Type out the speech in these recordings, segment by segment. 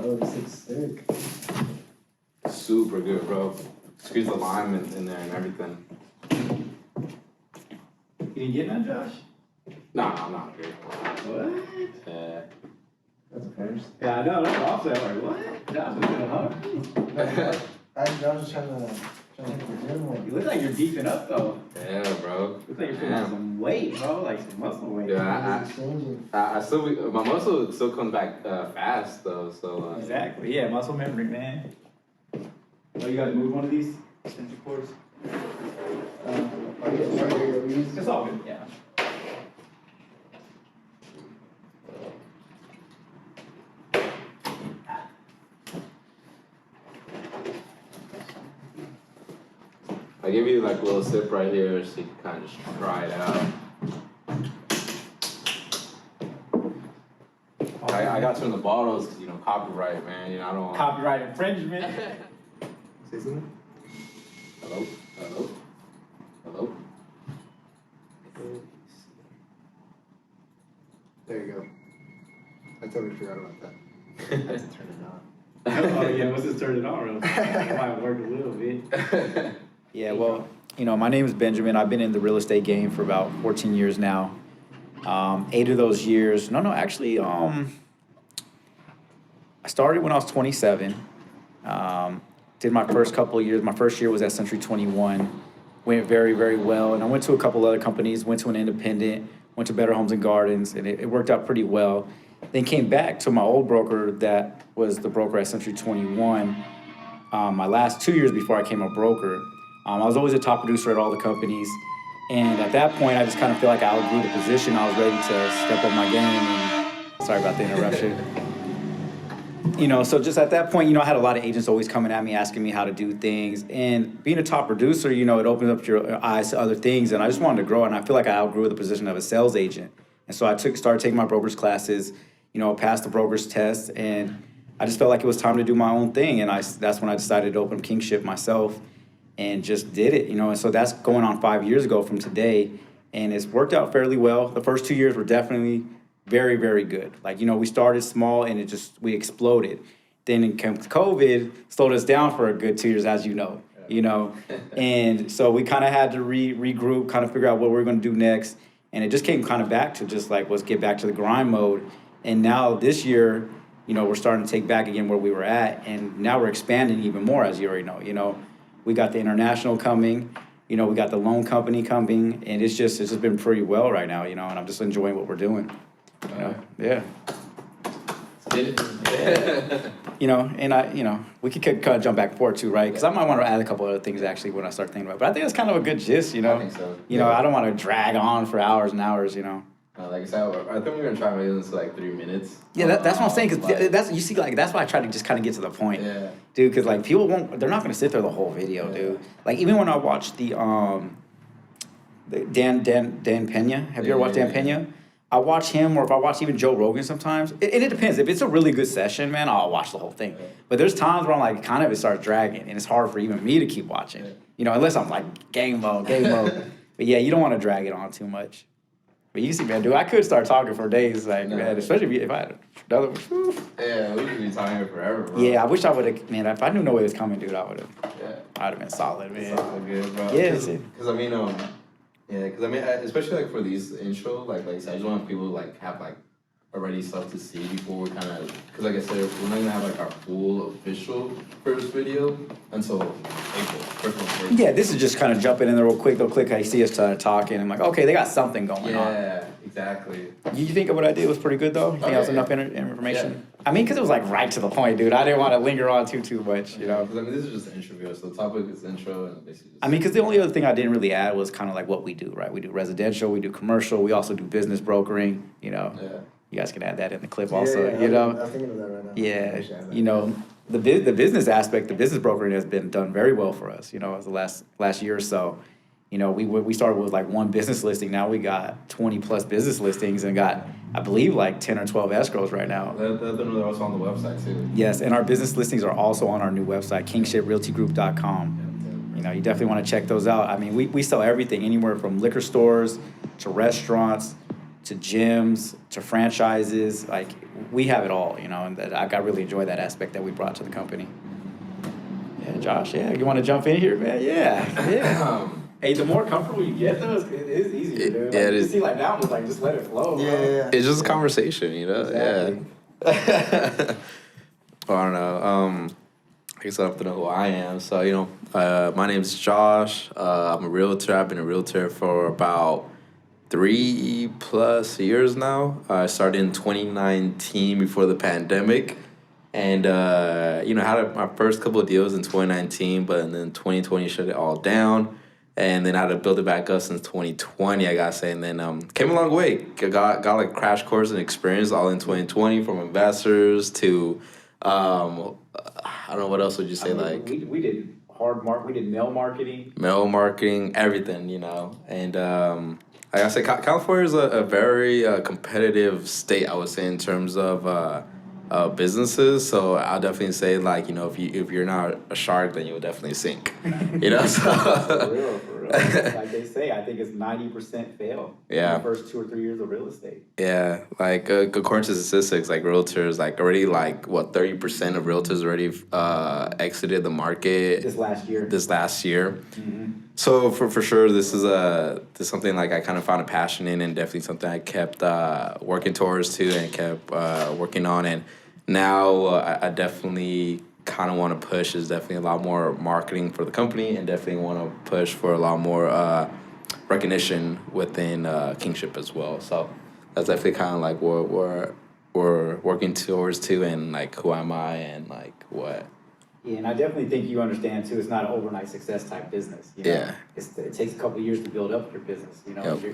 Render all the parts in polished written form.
Oh, this looks sick. Super good, bro. Squeeze the lime in there and everything. You didn't get none, Josh? No, I'm not good. What? Yeah. That's a first. Yeah, I know, that's awesome. I'm like, what? Josh was gonna hug me? I was just trying to hit the gym one. You look like you're beefing up, though. Yeah, bro. Look like you're putting on some weight, bro. Like some muscle weight. Yeah, I still, my muscle still comes back fast, though, so. Exactly, yeah, muscle memory, man. Oh, you gotta move one of these extension cords? It's all good, yeah. I give you like a little sip right here so you can kind of just try it out. I got some in the bottles because, copyright, man. I don't want... Copyright infringement. Say something? Hello? Hello? Hello? There you go. I totally forgot about that. Turn it on. Oh, yeah, once it's turned it on, it might work a little bit. Yeah, well, my name is Benjamin. I've been in the real estate game for about 14 years now. 8 of those years, actually, I started when I was 27. Did my first couple of years. My first year was at Century 21. Went very, very well. And I went to a couple other companies, went to an independent, went to Better Homes and Gardens, and it worked out pretty well. Then came back to my old broker that was the broker at Century 21. My last 2 years before I became a broker. I was always a top producer at all the companies. And at that point, I just kind of feel like I outgrew the position. I was ready to step up my game. And sorry about the interruption. So just at that point, I had a lot of agents always coming at me, asking me how to do things. And being a top producer, it opens up your eyes to other things. And I just wanted to grow. And I feel like I outgrew the position of a sales agent. And so I started taking my broker's classes, passed the broker's test. And I just felt like it was time to do my own thing. And that's when I decided to open Kingship myself. And just did it, and so that's going on 5 years ago from today, and it's worked out fairly well. The first 2 years were definitely very, very good. Like, we started small and we exploded. Then COVID slowed us down for a good 2 years, as you know, and so we kind of had to regroup, kind of figure out what we were going to do next, and it just came kind of back to just like, let's get back to the grind mode. And now this year, we're starting to take back again where we were at, and now we're expanding even more, as you already know. We got the international coming, we got the loan company coming, and it's just been pretty well right now, and I'm just enjoying what we're doing. Yeah. And we could kind of jump back and forth too, right? Because I might want to add a couple other things actually when I start thinking about it. But I think it's kind of a good gist, I think so. I don't want to drag on for hours and hours, Like I said, I think we're gonna try to make this like 3 minutes. Yeah, that's what I'm saying. Cause that's why I try to just kind of get to the point. Yeah. Dude, because like people they're not gonna sit there the whole video, dude. Like even when I watched the Dan Pena. Have you ever watched Dan Pena? I watch him, or if I watch even Joe Rogan sometimes. It depends. If it's a really good session, man, I'll watch the whole thing. Yeah. But there's times where I'm like, kind of it starts dragging, and it's hard for even me to keep watching. Yeah. Unless I'm like game mode. But yeah, you don't want to drag it on too much. But you can see, man, dude, I could start talking for days, like, man, especially if I had another one. Yeah, we could be talking here forever, bro. Yeah, I wish I would have, man, if I knew no way it was coming, dude, I would have. Yeah. I'd have been solid, man. It's all good, bro. Yeah. Because especially like for these intro, like I said, I just want people to like have like already stuff to see before we kind of, because like I said, we're not gonna have like our full official first video until April. Yeah, this is just kind of jumping in there real quick. They'll click, I see us talking. I'm like, okay, they got something going on. Yeah, exactly. You think what I did was pretty good though? You think that was enough information? Yeah. I mean, because it was like right to the point, dude. I didn't want to linger on too much, Because this is just an intro video, so the topic is intro and basically. Because the only other thing I didn't really add was kind of like what we do, right? We do residential, we do commercial, we also do business brokering. Yeah. You guys can add that in the clip also. I'm thinking of that right now. Yeah, the business aspect, the business brokering has been done very well for us. As the last year or so. We started with like one business listing. Now we got 20 plus business listings and got, I believe, like 10 or 12 escrows right now. They're also on the website too. Yes, and our business listings are also on our new website, kingshiprealtygroup.com. You definitely want to check those out. I mean, we sell everything, anywhere from liquor stores to restaurants to gyms, to franchises. Like, we have it all, you know, and that I really enjoy that aspect that we brought to the company. Yeah, Josh, yeah, you want to jump in here, man? Yeah. Hey, the more comfortable you get, though, it is easier, dude. Like, Yeah, it you is. see, like, now it's like, just let it flow, bro. Yeah. It's just a conversation, you know? Exactly. Yeah. Well, I don't know. I guess I have to know who I am. So, you know, my name's Josh. I'm a realtor. I've been a realtor for about 3+ years now. I started in 2019 before the pandemic. And, you know, had my first couple of deals in 2019, but then 2020 shut it all down. And then I had to build it back up since 2020, I gotta say. And then came a long way. Got like crash course and experience all in 2020 from investors to, I don't know, what else would you say, like we did we did mail marketing. mail marketing, everything, you know. And like I said, California is a very competitive state, I would say, in terms of businesses. So I'll definitely say, like, you know, if you're not a shark, then you'll definitely sink. You know, so For real. Like they say, I think it's 90% fail. Yeah. In the first 2 or 3 years of real estate. yeah, like according to statistics, like realtors, like already like what 30% of realtors already exited the market This last year. Mm-hmm. So for sure, this is something like I kind of found a passion in, and definitely something I kept working towards too, and kept working on. And now I definitely kind of want to push is definitely a lot more marketing for the company, and definitely want to push for a lot more recognition within Kingship as well. So that's definitely kind of like what we're working towards too, and like who am I and like what. Yeah, and I definitely think you understand too. It's not an overnight success type business. You know? Yeah. It takes a couple of years to build up your business. You know, Yep. you're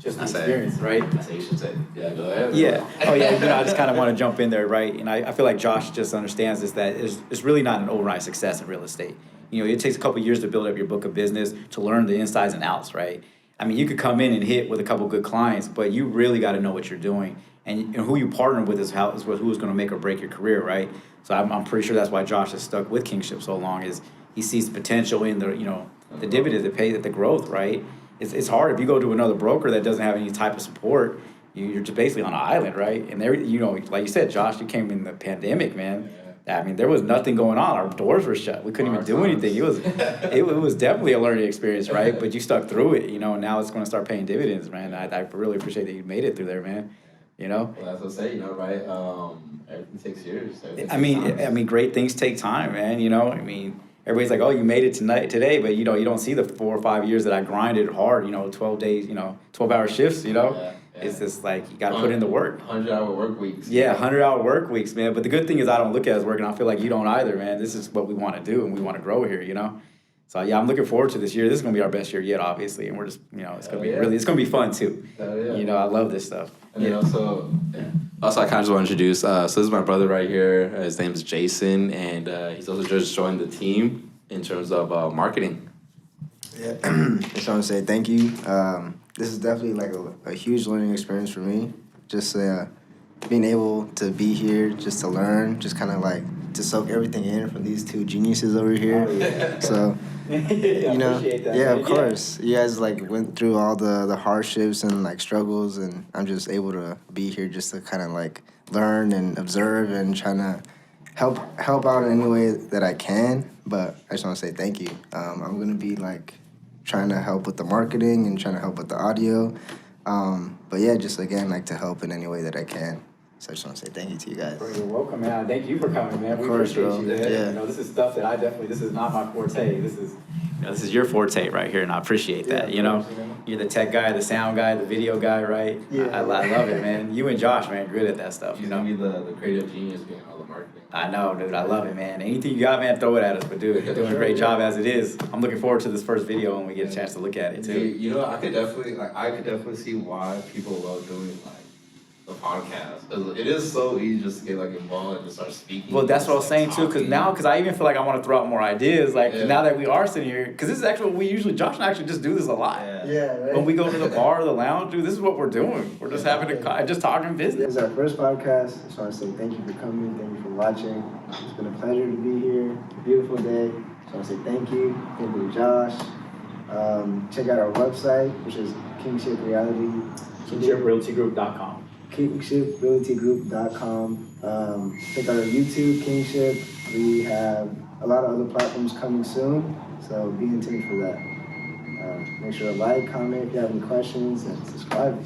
just an I say- experience, right? I say you should say, yeah, go ahead. Yeah. Oh, yeah. You know, I just kind of want to jump in there, right? And I feel like Josh just understands this, that it's really not an overnight success in real estate. You know, it takes a couple of years to build up your book of business, to learn the insides and outs, right? I mean, you could come in and hit with a couple good clients, but you really got to know what you're doing. And who you partner with is who's going to make or break your career, right? So I'm pretty sure that's why Josh has stuck with Kingship so long, is he sees potential in the, you know, the dividends, the growth, right? It's hard if you go to another broker that doesn't have any type of support. You're just basically on an island, right? And there, you know, like you said, Josh, you came in the pandemic, man. I mean, there was nothing going on. Our doors were shut. We couldn't even do anything. It was definitely a learning experience, right? But you stuck through it, you know, and now it's going to start paying dividends, man. I really appreciate that you made it through there, man. You know? Well, that's what I say, you know, right? Everything takes years. I mean, great things take time, man. You know, I mean, everybody's like, oh, you made it today, but you know, you don't see the 4 or 5 years that I grinded hard. You know, 12 days, you know, 12-hour shifts. You know, Yeah. It's just like you got to put in the work. 100-hour work weeks. Yeah, 100-hour work weeks, man. But the good thing is I don't look at it as work, and I feel like you don't either, man. This is what we want to do, and we want to grow here, you know? So, yeah, I'm looking forward to this year. This is going to be our best year yet, obviously, and we're just, you know, it's going to be it's going to be fun, too. Yeah. You know, I love this stuff. And then also I kind of just want to introduce, so this is my brother right here. His name is Jason, and he's also just joined the team in terms of marketing. Yeah, just want to say thank you. This is definitely like a huge learning experience for me. Just being able to be here, just to learn, just kind of like to soak everything in from these two geniuses over here. Oh, yeah. So, you know, appreciate that, yeah, man. of course. You guys like went through all the hardships and like struggles, and I'm just able to be here just to kind of like learn and observe and trying to help out in any way that I can. But I just want to say thank you. I'm gonna be like trying to help with the marketing and trying to help with the audio. But yeah, just again, like to help in any way that I can. So I just want to say thank you to you guys. Bro, you're welcome, man. Thank you for coming, man. Of We course, appreciate bro. you, man. Yeah. You know, this is stuff that this is not my forte. This is your forte right here, and I appreciate that. Yeah, You know, of course, man. you're the tech guy, the sound guy, the video guy, right? Yeah. I love it, man. You and Josh, man, good at that stuff. He's You going know. to be the creative genius behind all the marketing. I know, dude. I love it, man. Anything you got, man, throw it at us. But dude, you're doing a great job as it is. I'm looking forward to this first video when we get a chance to look at it too. You know, I could definitely see why people love doing like the podcast. 'Cause it is so easy just to get like involved and just start speaking. Well, that's what I was just, saying like, too, because talking. I even feel like I want to throw out more ideas. Like Yeah. now that we are sitting here, because this is actually what we usually, Josh and I actually just do this a lot. Yeah, right. When we go to the bar or the lounge, dude, this is what we're doing. We're just having just talking This business. is our first podcast. I just want to say thank you for coming. Thank you for watching. It's been a pleasure to be here. A beautiful day. Just want to say thank you. Thank you to Josh. Check out our website, which is Kingship Reality. KingshipRealtyGroup.com. KingshipRealtyGroup.com. Check out our YouTube, Kingship. We have a lot of other platforms coming soon, so be in tune for that. Make sure to like, comment if you have any questions, and subscribe.